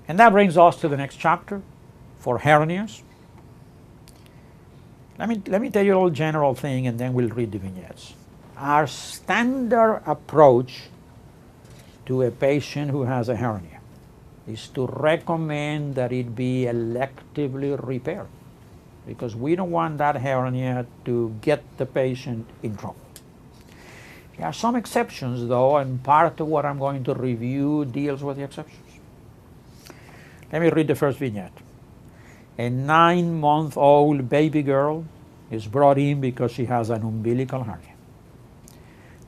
And that brings us to the next chapter for hernias. Let me tell you a little general thing and then we'll read the vignettes. Our standard approach to a patient who has a hernia is to recommend that it be electively repaired, because we don't want that hernia to get the patient in trouble. There are some exceptions though, and part of what I'm going to review deals with the exceptions. Let me read the first vignette. A 9-month-old baby girl is brought in because she has an umbilical hernia.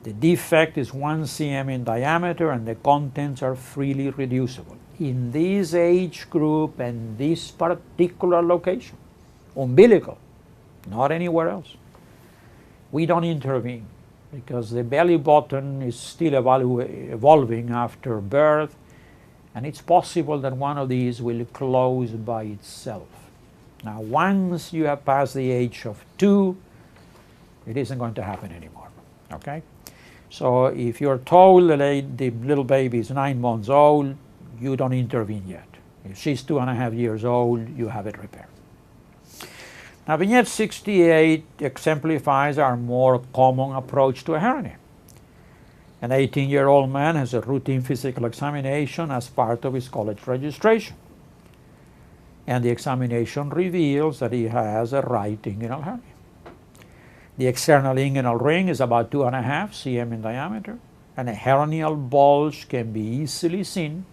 The defect is 1 cm in diameter and the contents are freely reducible. In this age group and this particular location, umbilical, not anywhere else, we don't intervene because the belly button is still evolving after birth, and it's possible that one of these will close by itself. Now, once you have passed the age of 2, it isn't going to happen anymore, okay? So if you're told the little baby is 9 months old, you don't intervene yet. If she's 2.5 years old, you have it repaired. Now, vignette 68 exemplifies our more common approach to a hernia. An 18-year-old man has a routine physical examination as part of his college registration. And the examination reveals that he has a right inguinal hernia. The external inguinal ring is about 2.5 cm in diameter, and a hernial bulge can be easily seen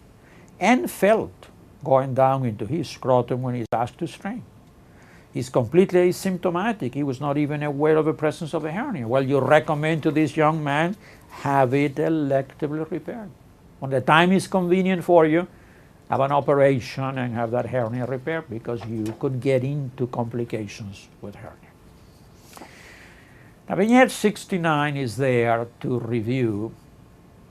and felt going down into his scrotum when he's asked to strain. He's completely asymptomatic. He was not even aware of the presence of a hernia. Well, you recommend to this young man, have it electively repaired. When the time is convenient for you, have an operation and have that hernia repaired, because you could get into complications with hernia. Now, vignette 69 is there to review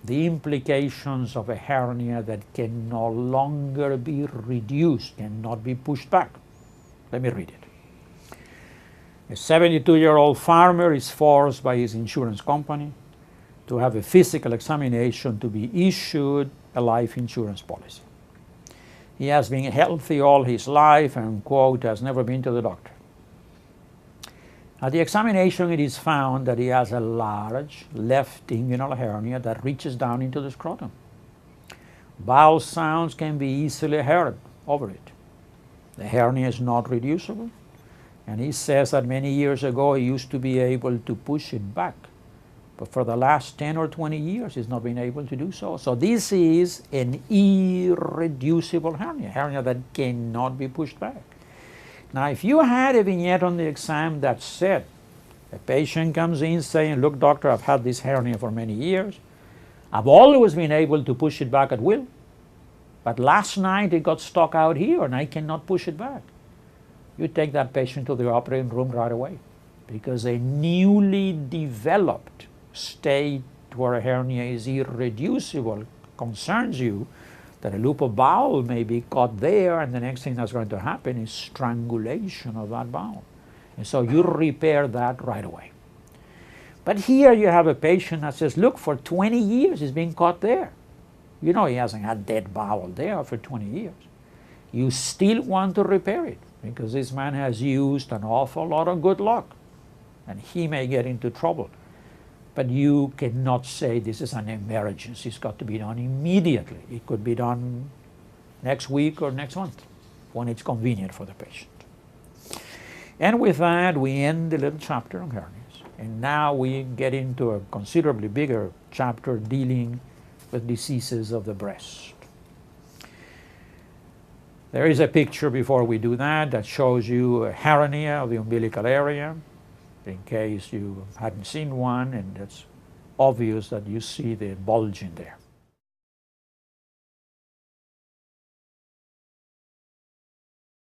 the implications of a hernia that can no longer be reduced, cannot be pushed back. Let me read it. A 72-year-old farmer is forced by his insurance company to have a physical examination to be issued a life insurance policy. He has been healthy all his life and, quote, has never been to the doctor. At the examination, it is found that he has a large left inguinal hernia that reaches down into the scrotum. Bowel sounds can be easily heard over it. The hernia is not reducible, and he says that many years ago he used to be able to push it back, but for the last 10 or 20 years he's not been able to do so. So this is an irreducible hernia that cannot be pushed back. Now, if you had a vignette on the exam that said, a patient comes in saying, look, doctor, I've had this hernia for many years. I've always been able to push it back at will. But last night it got stuck out here and I cannot push it back. You take that patient to the operating room right away, because a newly developed state where a hernia is irreducible concerns you, that a loop of bowel may be caught there, and the next thing that's going to happen is strangulation of that bowel. And so you repair that right away. But here you have a patient that says, look, for 20 years he's been caught there. You know he hasn't had dead bowel there for 20 years. You still want to repair it, because this man has used an awful lot of good luck, and he may get into trouble. But you cannot say this is an emergency. It's got to be done immediately. It could be done next week or next month when it's convenient for the patient. And with that, we end the little chapter on hernias. And now we get into a considerably bigger chapter dealing with diseases of the breast. There is a picture before we do that shows you a hernia of the umbilical area, in case you hadn't seen one, and it's obvious that you see the bulge in there.